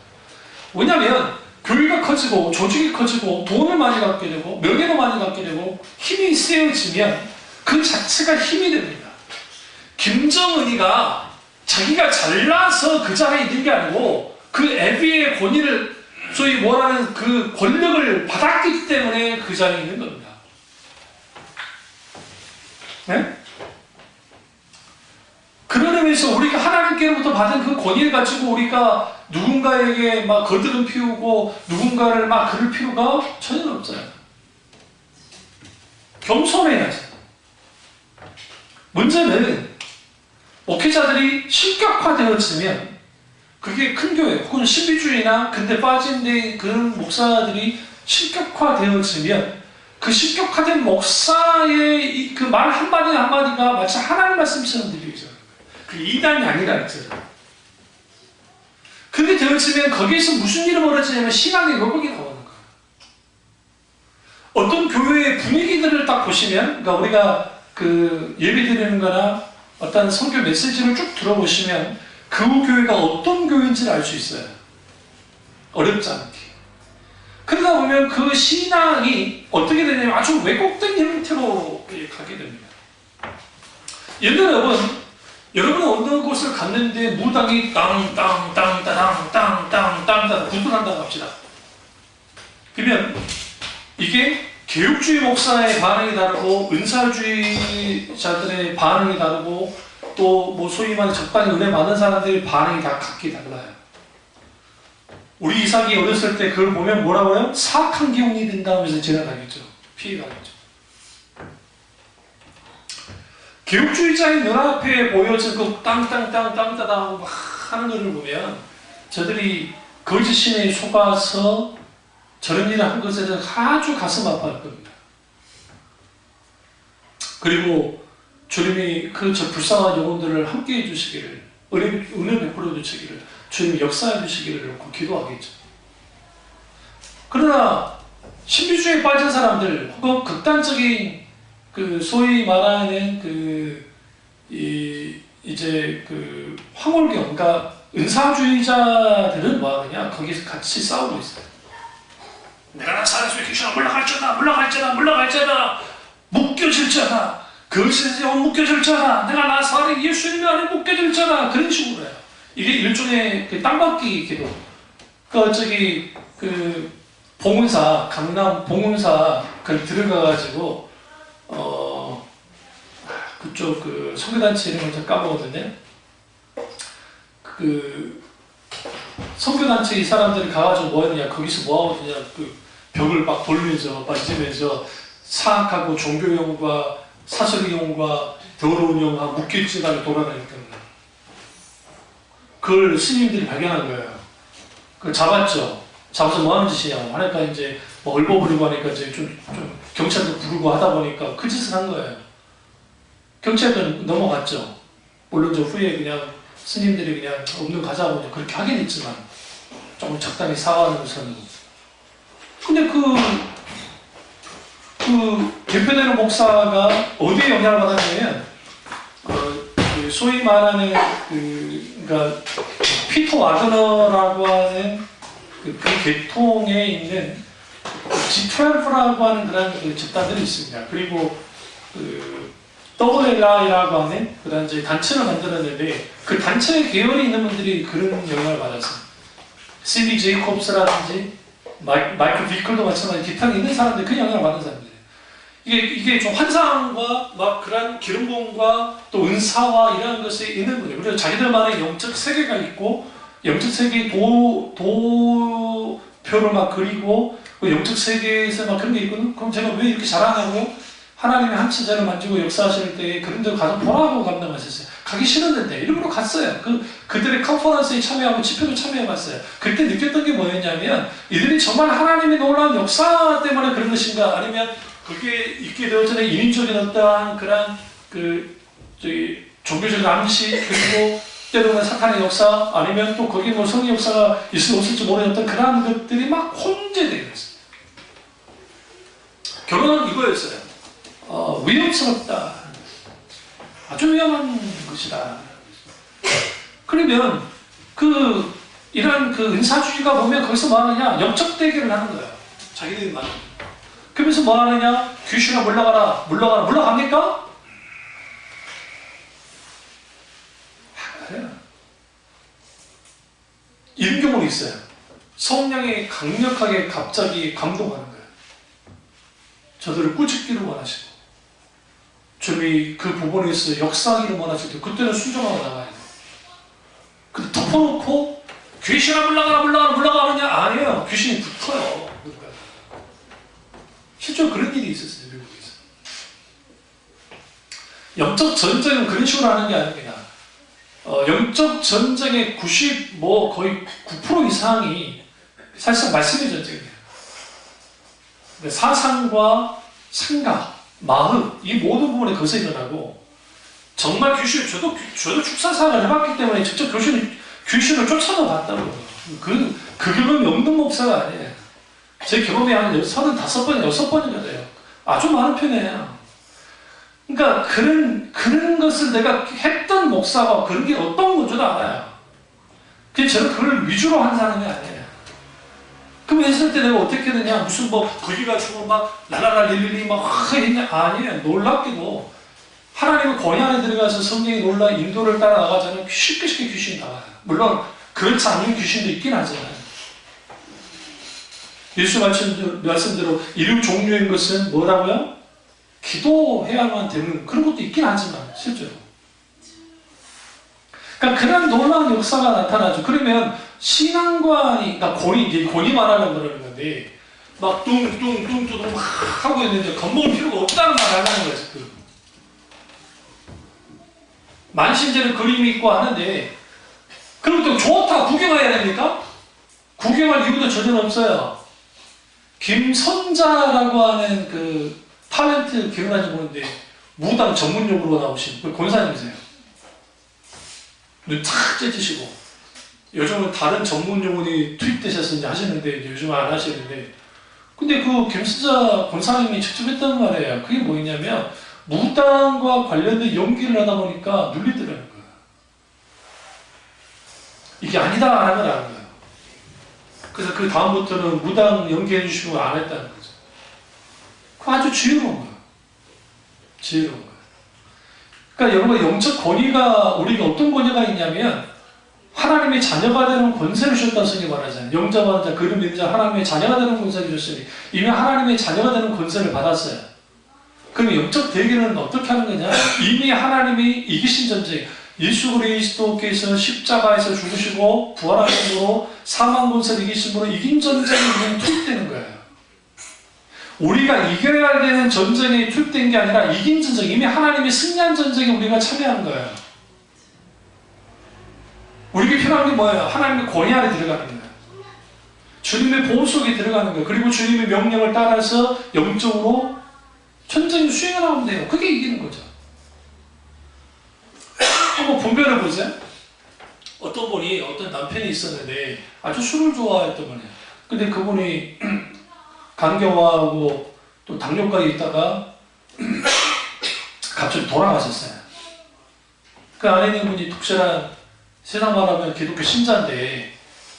왜냐하면 교회가 커지고 조직이 커지고 돈을 많이 갖게 되고 명예도 많이 갖게 되고 힘이 세워지면 그 자체가 힘이 됩니다. 김정은이가 자기가 잘나서 그 자리에 있는 게 아니고 그 애비의 권위를 소위 뭐라는 그 권력을 받았기 때문에 그 자리에 있는 겁니다. 네? 그런 의미에서 우리가 하나님께로부터 받은 그 권위를 가지고 우리가 누군가에게 막 거드름 피우고 누군가를 막 그럴 필요가 전혀 없어요. 겸손해야지. 문제는 목회자들이 신격화되어지면 그게 큰 교회 혹은 신비주의나 근데 빠진 데 그런 목사들이 신격화되어지면 그 신격화된 목사의 그 말 한마디 한마디가 마치 하나님 말씀처럼 들리죠. 그 이단이 아니라 했잖아요. 그게 되어지면 거기에서 무슨 일이 벌어지냐면 신앙의 왜곡이 나오는 거예요. 어떤 교회의 분위기들을 딱 보시면, 그러니까 우리가 그 예배 드리는 거나 어떤 선교 메시지를 쭉 들어보시면 그 교회가 어떤 교회인지를 알 수 있어요. 어렵지 않게. 그러다 보면 그 신앙이 어떻게 되냐면 아주 왜곡된 형태로 가게 됩니다. 여러분 어느 곳을 갔는데 무당이 땅땅땅땅땅땅땅 구분한다고 합시다. 그러면 이게 개혁주의 목사의 반응이 다르고 은사주의자들의 반응이 다르고 또 뭐 소위 말해 적당히 은혜 받는 사람들의 반응이 다 각기 달라요. 우리 이삭이 어렸을 때 그걸 보면 뭐라고요? 사악한 기운이 된다 하면서 지나가겠죠. 피해가겠죠. 개혁주의자의 눈앞에 보여진 그 땅땅땅땅땅 막 하는 것을 보면 저들이 거짓 신에 속아서 저런 일을 한 것에 대해서 아주 가슴 아파할 겁니다. 그리고 주님이 저 불쌍한 영혼들을 함께 해주시기를, 은혜 베풀어 주시기를, 주님이 역사해 주시기를 기도하겠죠. 그러나 신비주의에 빠진 사람들 혹은 극단적인 소위 말하는 이제 황홀경, 그러니까 은사주의자들은 뭐 하느냐? 거기서 같이 싸우고 있어요. 내가 나사렛에 귀신아 물러갈지어다 묶여질지어다 그것이 묶여질지어다 내가 나사렛 예수님 안에 묶여질지어다 그런 식으로 해요. 이게 일종의 땅받기 기도. 봉은사, 강남 봉은사 들어가가지고 그쪽 선교단체 이름을 좀 까먹었는데 선교단체 이 사람들이 가가지고 뭐 하느냐, 거기서 뭐 하느냐, 벽을 막 돌면서 사악하고 종교용과 사설용과 더러운 영과 묶일지다가 돌아다니는 거예요. 그걸 스님들이 발견한 거예요. 그걸 잡았죠. 잡아서 뭐 하는 짓이냐고 하니까 이제 뭐 얼버무리고 하니까 이제 좀 경찰도 부르고 하다 보니까 그 짓을 한 거예요. 경찰도 넘어갔죠. 물론 저 후에 그냥 스님들이 그냥 없는 가자고 그렇게 하긴 했지만 조금 적당히 사과하면서는. 근데 대표되는 목사가 어디에 영향을 받았냐면 소위 말하는 그러니까 피터 와그너라고 하는 그 계통에 있는 G12라고 하는 그런 집단들이 있습니다. 그리고 WLI라고 하는 그런 이제 단체를 만들었는데 그 단체의 계열이 있는 분들이 그런 영향을 받았어요. CD 제이콥스라든지 마이클 비클도 마찬가지 기타 있는 사람들 그 영향을 받는 사람들이에요. 이게 좀 환상과 막 그런 기름부음과 또 은사와 이런 것이 있는 분이에요. 그래서 자기들만의 영적 세계가 있고 영적 세계의 도표를 막 그리고 그 영적 세계에서 막 그런 게 있거든. 그럼 제가 왜 이렇게 잘하냐고 하나님의 한 천자를 만지고 역사하실 때 그런 데 가서 보라고 감당하셨어요. 가기 싫었는데 일부러 갔어요. 그들의 컨퍼런스에 참여하고 집회도 참여해봤어요. 그때 느꼈던 게 뭐였냐면 이들이 정말 하나님의 놀라운 역사 때문에 그런 것인가, 아니면 그게 있게 되어서는 인위적인 어떠한 그런 종교적인 암시, 그리고 때로는 사탄의 역사, 아니면 또 거기에 뭐 성의 역사가 없을지 모르겠던 그런 것들이 막 혼재되어 있어요. 결론은 이거였어요. 위험스럽다. 아주 위험한 것이다. 그러면 이런 은사주의가 보면 거기서 뭐 하느냐? 영적 대결을 하는 거예요. 자기들이 말하는 거예요. 그러면서 뭐 하느냐? 귀신아 물러갑니까? 이런 경우도 있어요. 성령이 강력하게 갑자기 감동하는 거예요. 저들을 꾸짖기를 원하시고 주님이 그 부분에서 역사하기를 원하실 때 그때는 순종하고 나가야 돼요. 근데 덮어놓고 귀신아 물러가느냐? 아니에요. 귀신이 붙어요. 실제로 그런 일이 있었어요. 미국에서. 영적 전쟁은 그런 식으로 하는 게 아닙니다. 영적 전쟁의 거의 9% 이상이 사실상 말씀의 전쟁이에요. 사상과 생각, 마음, 이 모든 부분에 거기서 일어나고, 정말 저도 축사사를 해봤기 때문에 직접 귀신을 쫓아도 봤다고요. 그 경험이 없는 목사가 아니에요. 제 경험이 한 35번, 6번인가 돼요. 아주 많은 편이에요. 그러니까 그런 것을 내가 했던 목사가 그런 게 어떤 건 줄 알아요. 저는 그걸 위주로 한 사람이 아니에요. 그럼 했을 때 내가 어떻게 되냐? 무슨 거기 가지고 막 라라라 릴리리 막 했냐? 아니에요. 놀랍게도 하나님의 권위 안에 들어가서 성령이 놀라 인도를 따라 나가자면 쉽게 귀신이 나와요. 물론 그렇지 않은 귀신도 있긴 하잖아요. 예수 말씀대로 이런 종류인 것은 뭐라고요? 기도해야만 되는 그런 것도 있긴 하지만 실제로. 그러니까 그런 놀라운 역사가 나타나죠. 그러면 신앙관이, 그러니까 권위 말하려고 그러는 건데 막 뚱뚱뚱뚱 막 하고 있는데 겁먹을 필요가 없다는 말을 하려는 거예요. 지금. 만신제를 그림이 있고 하는데 그럼 또 좋다 구경해야 됩니까? 구경할 이유도 전혀 없어요. 김선자라고 하는 그 탤런트 기억나지 모르는데 무당 전문용으로 나오신 그 권사님이세요. 눈 탁 째지시고 요즘은 다른 전문 용어이 투입되셔서 이제 하시는데 이제 요즘은 안 하시는데 근데 그 김선자 권사님이 직접 했던 말이에요. 그게 뭐였냐면 무당과 관련된 연기를 하다 보니까 눌리더라는 거예요. 이게 아니다 안 하면 안 거예요. 그래서 그 다음부터는 무당 연기해 주시고 안 했다는 거죠. 그거 아주 지혜로운 거예요. 지혜로운 거예요. 그러니까 여러분 영적 권위가 우리가 어떤 권위가 있냐면 하나님의 자녀가 되는 권세를 주셨다고 성경이 말하잖아요. 영접하는 자, 그를 믿는 자, 하나님의 자녀가 되는 권세를 주셨으니 이미 하나님의 자녀가 되는 권세를 받았어요. 그럼 영적 대결은 어떻게 하는 거냐? 이미 하나님이 이기신 전쟁, 예수 그리스도께서 십자가에서 죽으시고 부활하심으로 사망 권세를 이기심으로 이긴 전쟁이 그냥 투입되는 거예요. 우리가 이겨야 되는 전쟁에 투입된 게 아니라 이긴 전쟁, 이미 하나님이 승리한 전쟁에 우리가 참여하는 거예요. 우리에게 필요한 게 뭐예요? 하나님의 권위 안에 들어가는 거예요. 주님의 보호 속에 들어가는 거예요. 그리고 주님의 명령을 따라서 영적으로 전쟁을 수행해 나오면 돼요. 그게 이기는 거죠. 한번 분별해 보세요. 어떤 분이 어떤 남편이 있었는데 아주 술을 좋아했던 분이에요. 근데 그분이 간경화하고 또 당뇨까지 있다가 갑자기 돌아가셨어요. 그 안에 있는 분이 독실한 세상 말하면 기독교 신자인데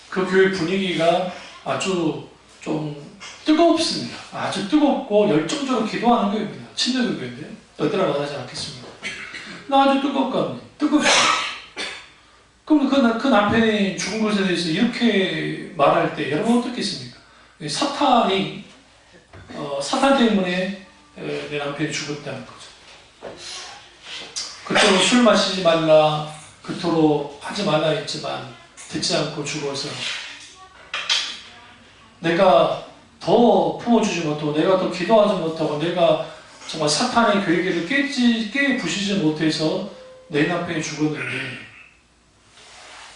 그 교회 분위기가 아주 좀 뜨겁습니다. 아주 뜨겁고 열정적으로 기도하는 교회입니다. 친정교 교회인데요. 어디라 말하지 않겠습니다. 나 아주 뜨겁거든요. 뜨겁죠. 그럼 그 남편이 죽은 것에 대해서 이렇게 말할 때 여러분 어떻겠습니까? 사탄 때문에 내 남편이 죽었다는 거죠. 그토록 술 마시지 말라, 그토록 하지 말라 했지만 듣지 않고 죽어서 내가 더 품어주지 못하고 내가 더 기도하지 못하고 내가 정말 사탄의 계획을 깨부시지 못해서 내 남편이 죽었는데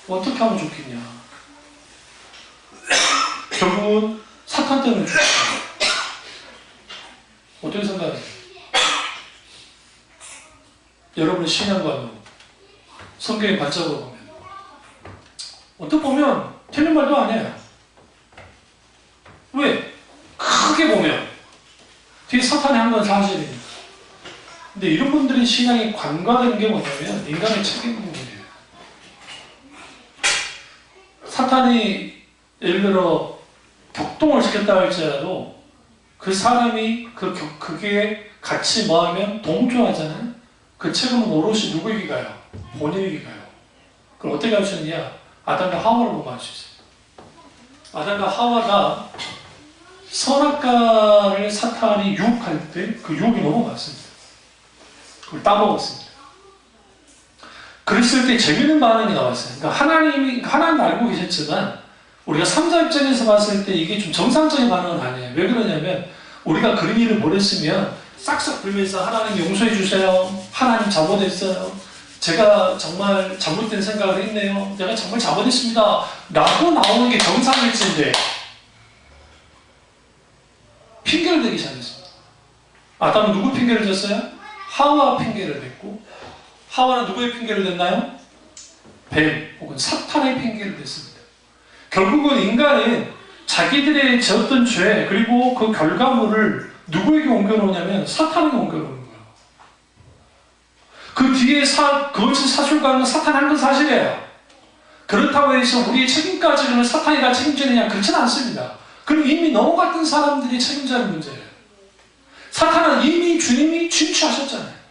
어떻게 하면 좋겠냐. 결국은 사탄 때문에 죽었다. 어떻게 생각하세요? 여러분의 신앙관으로 성경의 발자국을 보면 어떻게 보면 틀린 말도 아니에요. 왜? 크게 보면 뒤에 사탄이 한 건 사실이니까. 근데 이런 분들의 신앙이 관과되는 게 뭐냐면 인간의 책임 부분이에요. 사탄이 예를 들어 격동을 시켰다 할지라도 그 사람이 그게 같이 뭐하면 동조하잖아요. 그 책임은 오롯이 누구에게 가요? 본인에게 가요. 그럼 어떻게 할 수 있느냐? 아담과 하와를 보면 알 수 있어요. 아담과 하와가 선악과를 사탄이 유혹할 때 그 유혹이 너무 많습니다. 그걸 따먹었습니다. 그랬을 때 재미있는 반응이 나왔어요. 그러니까 하나님 알고 계셨지만 우리가 3자 입장에서 봤을 때 이게 좀 정상적인 반응은 아니에요. 왜 그러냐면 우리가 그런 일을 벌였으면 싹싹 불면서 하나님 용서해 주세요. 하나님 잘못했어요. 제가 정말 잘못된 생각을 했네요. 내가 정말 잘못했습니다. 라고 나오는 게 정상일지인데 핑계를 대기 시작했습니다. 아담은 누구 핑계를 댔어요? 하와 핑계를 댔고 하와는 누구의 핑계를 댔나요? 뱀 혹은 사탄의 핑계를 댔습니다. 결국은 인간은 자기들의 지었던 죄 그리고 그 결과물을 누구에게 옮겨놓냐면 사탄에게 옮겨놓는 거예요. 그 뒤에 그것을 사실과는 사탄이 한 건 사실이에요. 그렇다고 해서 우리의 책임까지는 사탄이 다 책임지느냐? 그렇지는 않습니다. 그럼 이미 넘어갔던 사람들이 책임자는 문제예요. 사탄은 이미 주님이 진취하셨잖아요.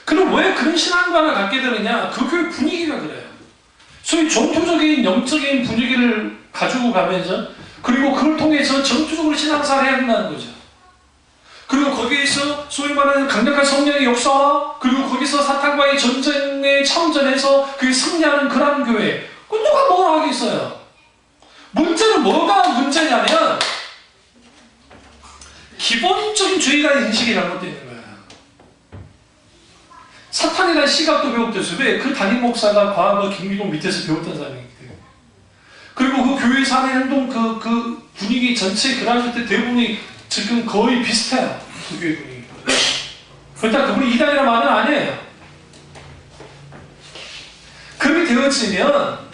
그럼 왜 그런 신앙관을 갖게 되느냐? 그 교회 분위기가 그래요. 소위 전투적인 영적인 분위기를 가지고 가면서, 그리고 그걸 통해서 전투적으로 신앙생활을 해야 된다는 거죠. 그리고 거기에서 소위 말하는 강력한 성령의 역사와, 그리고 거기서 사탄과의 전쟁에 참전해서 그게 승리하는 그런 교회. 그 누가 뭐라 하겠어요? 문제는 뭐가 문제냐면 기본적인 죄의라는 인식이 잘못되어 있는 거예요. 사탄이라는 시각도 배웠듯이, 왜? 그 담임 목사가 과거 김미동 밑에서 배웠던 사람이기 때문에. 그리고 그 교회에서 하는 행동, 그 분위기 전체 그런 때 대부분이 지금 거의 비슷해요. 그 교회 분위기. 그렇다고 그분이 이단이라는 말은 아니에요. 그렇게 되어지면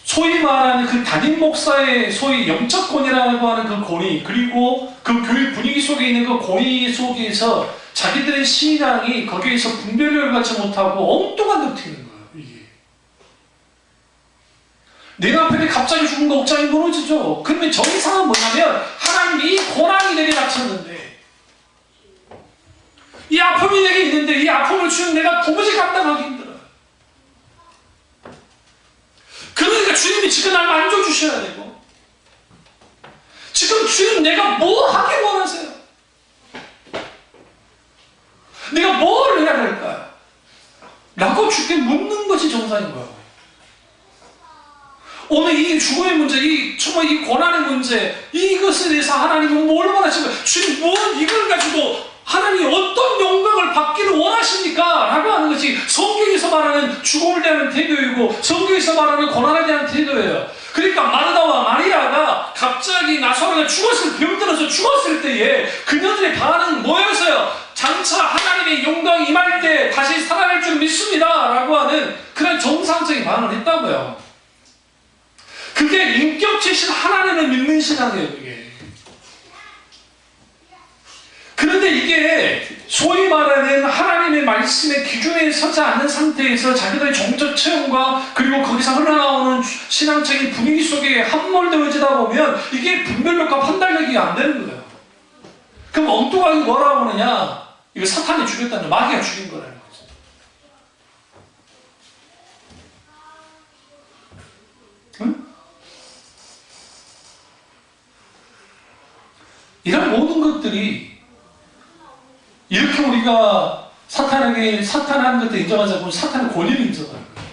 소위 말하는 그 담임 목사의 소위 영적 권위라고 하는 그 권위, 그리고 그 교회 분위기 속에 있는 그 권위 속에서 자기들의 신앙이 거기에서 분별력을 갖지 못하고 엉뚱한 데 튀는 거예요. 이게 내 남편이 갑자기 죽은 거 억장이 무너지죠. 그러면 정상은 뭐냐면 하나님이 이 고난이 내게 닥쳤는데, 이 아픔이 내게 있는데 이 아픔을 주는 내가 도무지 감당하기 힘들어요. 그러니까 주님이 지금 날 만져주셔야 되고, 지금 주님 내가 뭐 하길 원하세요? 내가 뭘 해야 될까요? 라고 주께 묻는 것이 정상인 거예요. 오늘 이 죽음의 문제, 정말 이 고난의 문제, 이것에 대해서 하나님은 뭘 원하십니까? 주님, 뭘 이걸 가지고 하나님이 어떤 영광을 받기를 원하십니까? 라고 하는 것이 성경에서 말하는 죽음을 대하는 태도이고, 성경에서 말하는 고난에 대한 태도예요. 그러니까 마르다와 마리아가 갑자기 나사로가 병들어서 죽었을 때에 그녀들의 반응은 뭐였어요? 장차 하나님의 영광이 임할 때 다시 살아날 줄 믿습니다 라고 하는 그런 정상적인 반응을 했다고요. 그게 인격체신 하나님을 믿는 신앙이에요. 그게. 그런데 이게 소위 말하는 하나님의 말씀의 기준에 서지 않는 상태에서 자기들의 정적 체험과, 그리고 거기서 흘러나오는 신앙적인 분위기 속에 함몰되어지다 보면 이게 분별력과 판단력이 안 되는 거예요. 그럼 엉뚱하게 뭐라고 하느냐? 이거 사탄이 죽였다는, 마귀가 죽인 거라는 거죠. 응? 이런 모든 것들이 이렇게 우리가 사탄하는 것도 인정하자 보면 사탄의 권위를 인정하는 거예요.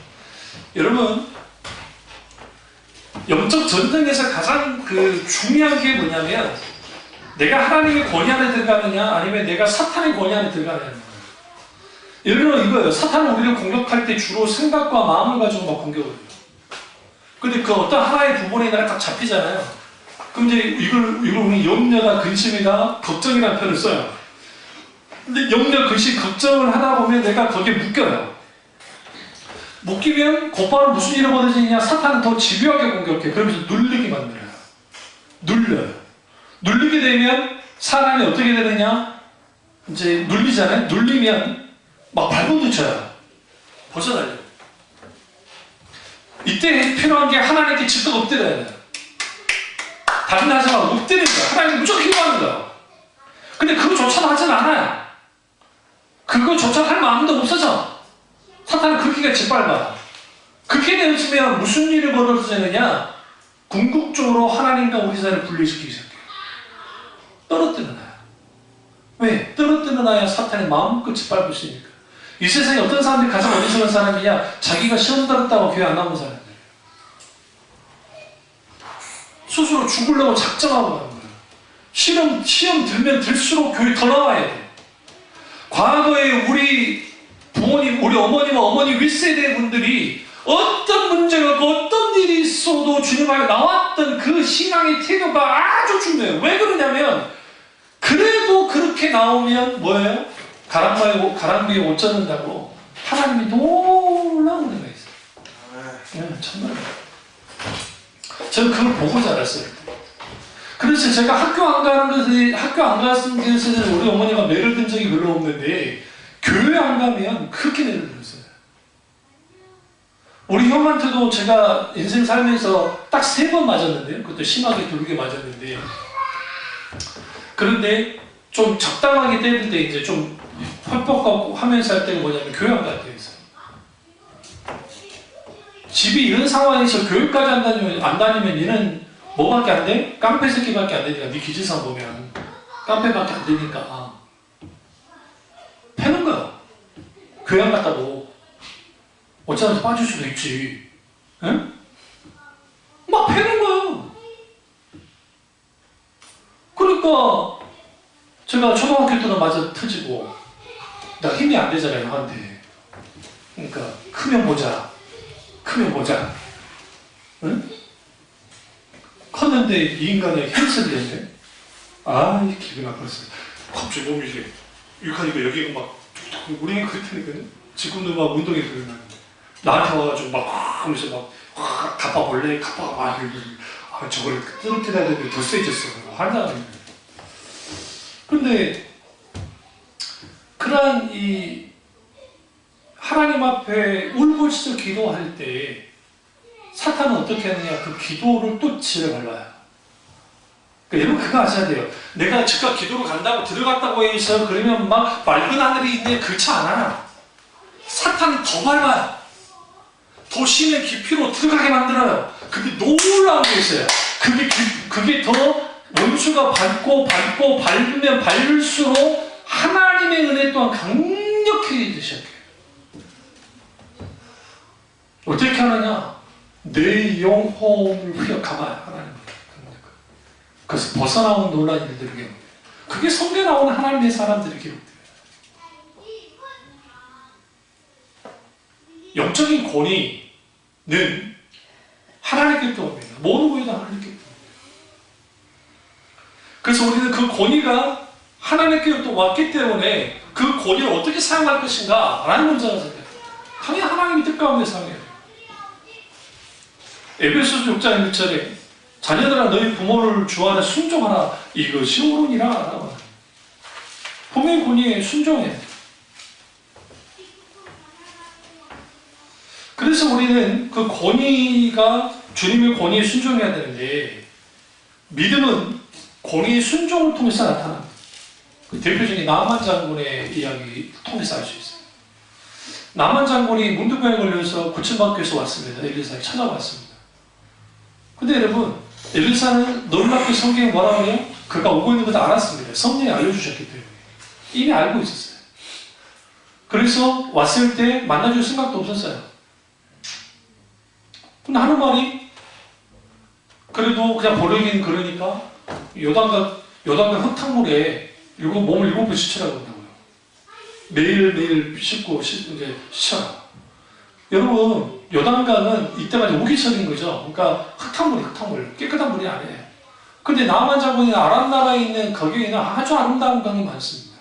여러분, 영적 전쟁에서 가장 중요한 게 뭐냐면 내가 하나님의 권위 안에 들어가느냐 아니면 내가 사탄의 권위 안에 들어가느냐. 여러분, 이거예요. 사탄은 우리를 공격할 때 주로 생각과 마음을 가지고 막 공격을 해요. 근데 그 어떤 하나의 부분에 내가 딱 잡히잖아요. 그럼 이제 이걸 우리 염려다, 근심이다, 걱정이라는 표현을 써요. 근데 염려, 근심, 걱정을 하다 보면 내가 거기에 묶여요. 묶이면 곧바로 무슨 일이 벌어지냐? 사탄은 더 집요하게 공격해. 그러면서 눌리게 만들어요. 눌려요. 눌리게 되면 사람이 어떻게 되느냐? 이제 눌리잖아요. 눌리면 막 발버둥 쳐요. 벗어나요. 이때 필요한 게 하나님께 직접 엎드려야 돼요. 다른 데 하지 말고 엎드리는 거예요. 하나님 무조건 기도하는 거예요. 근데 그거조차도 하진 않아요. 그거조차 할 마음도 없어져. 사탄은 그렇게 짓밟아. 그렇게 되면 무슨 일이 벌어지느냐? 궁극적으로 하나님과 우리 사이를 분리시키기 시작해요. 떨어뜨려놔요. 왜? 떨어뜨려놔야 사탄의 마음껏 짓밟을 수 있으니까. 이 세상에 어떤 사람들이 가장 어리석은 사람이냐? 자기가 시험 들었다고 교회 안 나온 사람들. 스스로 죽으려고 작정하고 가는 거예요. 시험 들면 들수록 교회 더 나와야 돼. 과거에 우리 부모님, 우리 어머니와 어머니 윗세대 분들이 어떤 문제가 없고 어떤 일이 있어도 주님 앞에 나왔던 그 신앙의 태도가 아주 중요해요. 왜 그러냐면 그래도 그렇게 나오면 뭐예요? 가랑비에 옷 젖는다고 하나님이 놀라운 은혜가 있어요. 네, 정말. 저는 그걸 보고 자랐어요. 그래서 제가 학교 안 갔은 것에 우리 어머니가 매를 든 적이 별로 없는데 교회 안 가면 그렇게 매를 들었어요. 우리 형한테도 제가 인생 살면서 딱 3번 맞았는데요. 그것도 심하게 두르게 맞았는데, 그런데 좀 적당하게 때릴 때 이제 좀 펄뻑하고 하면서 할 때가 뭐냐면 교회 안 갈 때였어요. 집이 이런 상황에서 교회까지 안 다니면 얘는 뭐밖에 안 돼? 깡패 새끼밖에 안 되니까. 네 기지상 보면 깡패밖에 안 되니까 패는 거야. 교회 안 갔다고 어쩌면서 빠질 수도 있지. 응? 막 패는 거야. 그러니까 제가 초등학교 때는 맞아 터지고 나 힘이 안 되잖아요, 형한테. 그러니까 크면 보자. 응? 컸는데 이 인간의 혈색이 됐네. 아, 이 기분 나빴어. 갑자기 몸이 이제 육하니까 여기가 막 우리는 그렇다니까요. 지금도 막 운동이 그러는데 나한테 와가지고 막 하면서 막 갚아볼래? 저걸 뜨뜻해야 되는데 더 세졌어. 환장하는. 근데 그러한 이 하나님 앞에 울부짖어 기도할 때 사탄은 어떻게 하느냐? 그 기도를 또 지뢰 밟아요. 그러니까 여러분 그거 아셔야 돼요. 내가 즉각 기도로 간다고 들어갔다고 해서 그러면 막 맑은 하늘이 있는데 그렇지 않아. 사탄은 더 밟아요. 더 심의 깊이로 들어가게 만들어요. 근데 놀라운 게 있어요. 그게 더 원수가 밟으면 밟을수록 하나님의 은혜 또한 강력해지기 시작해요. 어떻게 하느냐? 내 영혼을 휘어감아요. 하나님. 그래서 벗어나온 놀라운 일들을 기록해요. 그게 성경에 나오는 하나님의 사람들이 기록돼요. 영적인 권위는 하나님께 옵니다. 모든 권위도 하나님께 옵니다. 그래서 우리는 그 권위가 하나님께 또 왔기 때문에 그 권위를 어떻게 사용할 것인가 라는 문제가 생겨요. 당연히 하나님이 뜻 가운데 사용해야 돼요. 에베소서 6장 1절에 자녀들아 너희 부모를 주 안에 순종하라 이것이 옳으니라. 부모의 권위에 순종해야 돼요. 그래서 우리는 그 권위가 주님의 권위에 순종해야 되는데 믿음은 권위의 순종을 통해서 나타납니다. 그 대표적인 나만 장군의 이야기 통해서 알 수 있어요. 나만 장군이 문둥병에 걸려서 고침받기 위해서 왔습니다. 엘리사에게 찾아왔습니다. 근데 여러분 엘리사는 놀랍게 성경에 뭐라고 해요? 그가 오고 있는 것을 알았습니다. 성령이 알려주셨기 때문에 이미 알고 있었어요. 그래서 왔을 때 만나줄 생각도 없었어요. 근데 하는 말이 그래도 그냥 버리긴 그러니까 요단강 흙탕물에 몸을 7번 씻으라고 한다고요. 매일매일 씻고 이제 씻어라. 여러분 요단강은 이때가 이제 우기철인 거죠. 그러니까 흙탕물 깨끗한 물이 아니에요. 근데 나만 장군이 아람 나라에 있는 거기에는 아주 아름다운 강이 많습니다.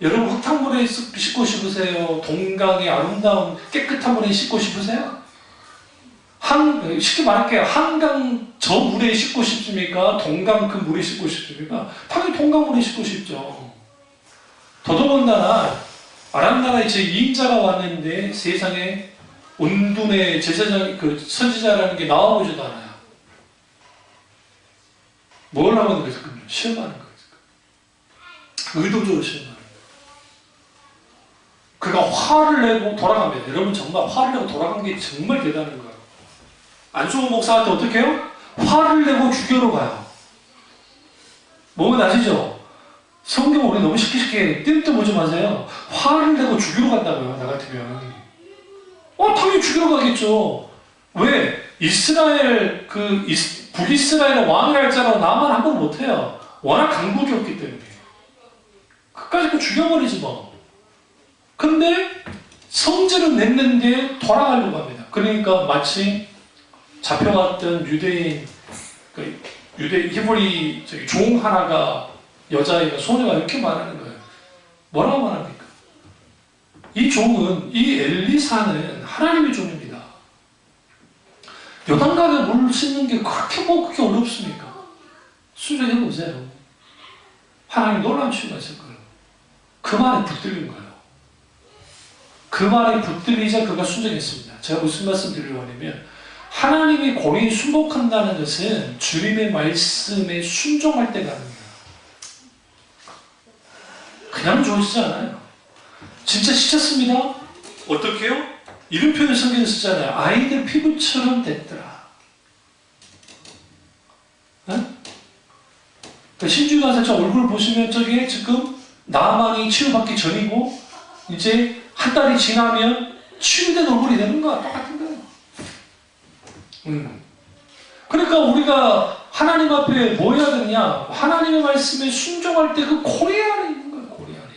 여러분 흙탕물에 씻고 싶으세요? 동강의 아름다운 깨끗한 물에 씻고 싶으세요? 쉽게 말할게요. 한강 저 물에 씻고 싶습니까? 동강 그 물에 씻고 싶습니까? 당연히 동강 물에 씻고 싶죠. 더더군다나 아람 나라에 제2인자가 왔는데 세상에 온둔의 제사장 선지자라는 게 나와보지도 않아요. 뭘 하고 있는 거죠? 시험하는 거예요. 의도적으로 시험하는 거예요. 그가 화를 내고 돌아갑니다. 여러분 정말 화를 내고 돌아간 게 정말 대단한 거예요. 안수호 목사한테 어떻게 해요? 화를 내고 죽여러 가요. 뭔가 아시죠? 성경 우리 너무 쉽게 뜬금보지 마세요. 화를 내고 죽이러 간다고요. 나 같으면 당연히 죽이러 가겠죠. 왜? 이스라엘 북이스라엘의 왕이랄 자가 나만 한 번 못해요. 워낙 강국이었기 때문에 끝까지 죽여버리지 뭐. 근데 성질은 냈는데 돌아가려고 합니다. 그러니까 마치 잡혀갔던 유대인 히브리 종 하나가 여자애가 소녀가 이렇게 말하는 거예요. 뭐라고 말합니까? 이 종은 이 엘리사는 하나님의 종입니다. 요단강에 물 씻는 게 그렇게 어렵습니까? 수정해 보세요. 하나님 놀라운 치유가 있을 거예요. 그 말에 붙들린 거예요. 그 말에 붙들리자 그가 순종했습니다. 제가 무슨 말씀 드리려고 하냐면 하나님의 권위에 순복한다는 것은 주님의 말씀에 순종할 때가 아닙니다. 그냥 좋아지지 않아요. 진짜 시쳤습니다. 어떻게요? 이런 표현을 성경에 쓰잖아요. 아이들 피부처럼 됐더라. 신주가 가서 저 얼굴 보시면 저게 지금 나만이 치유받기 전이고 이제 한 달이 지나면 치유된 얼굴이 되는 거야. 똑같은 거예요. 그러니까 우리가 하나님 앞에 뭐 해야 되느냐? 하나님의 말씀에 순종할 때 그 고리 안에 있는 거예요. 고리 안에.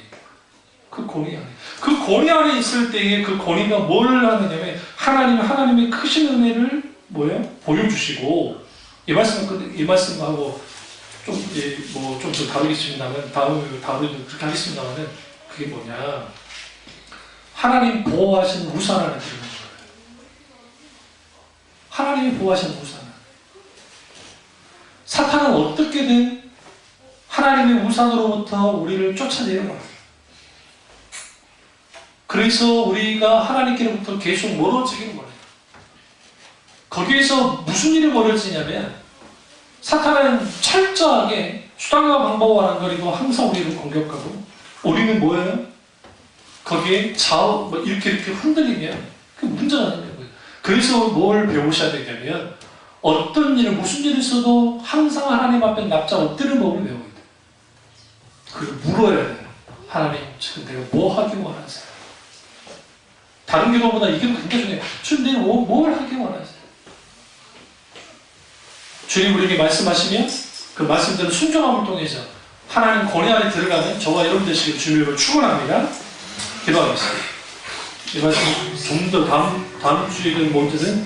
그 고리 안에. 그 고리 안에 있을 때에 그 고리가 뭘 하느냐면 하나님의 크신 은혜를 뭐예요? 보여주시고 이 말씀하고 좀 더 다루겠습니다만 다루도 그렇게 하겠습니다만은 그게 뭐냐? 하나님 보호하신 우산 안에 들어가는 거예요. 하나님이 보호하신 우산 안에. 사탄은 어떻게든 하나님의 우산으로부터 우리를 쫓아내는 거예요. 그래서 우리가 하나님께로부터 계속 멀어지기는 거예요. 거기에서 무슨 일이 벌어지냐면 사탄은 철저하게 수단과 방법을 아랑거리고 항상 우리를 공격하고 우리는 뭐예요? 거기에 이렇게 흔들리면 그게 문제가 되는 거예요. 그래서 뭘 배우셔야 되냐면 어떤 일을 무슨 일을 써도 항상 하나님 앞에 납작 엎드리는 법을 배워야 돼요. 그리고 물어야 돼요. 하나님 지금 내가 뭐 하기 원하세요? 다른 기도보다 이게 굉장히 중요해요. 주님 내가 뭘 하기 원하세요? 주님 우리에게 말씀하시면 그 말씀대로 순종함을 통해서 하나님 권위 안에 들어가는 저와 여러분 되시길 주님을 축원합니다. 기도하겠습니다. 이 말씀 좀 더 다음 주에는 뭐든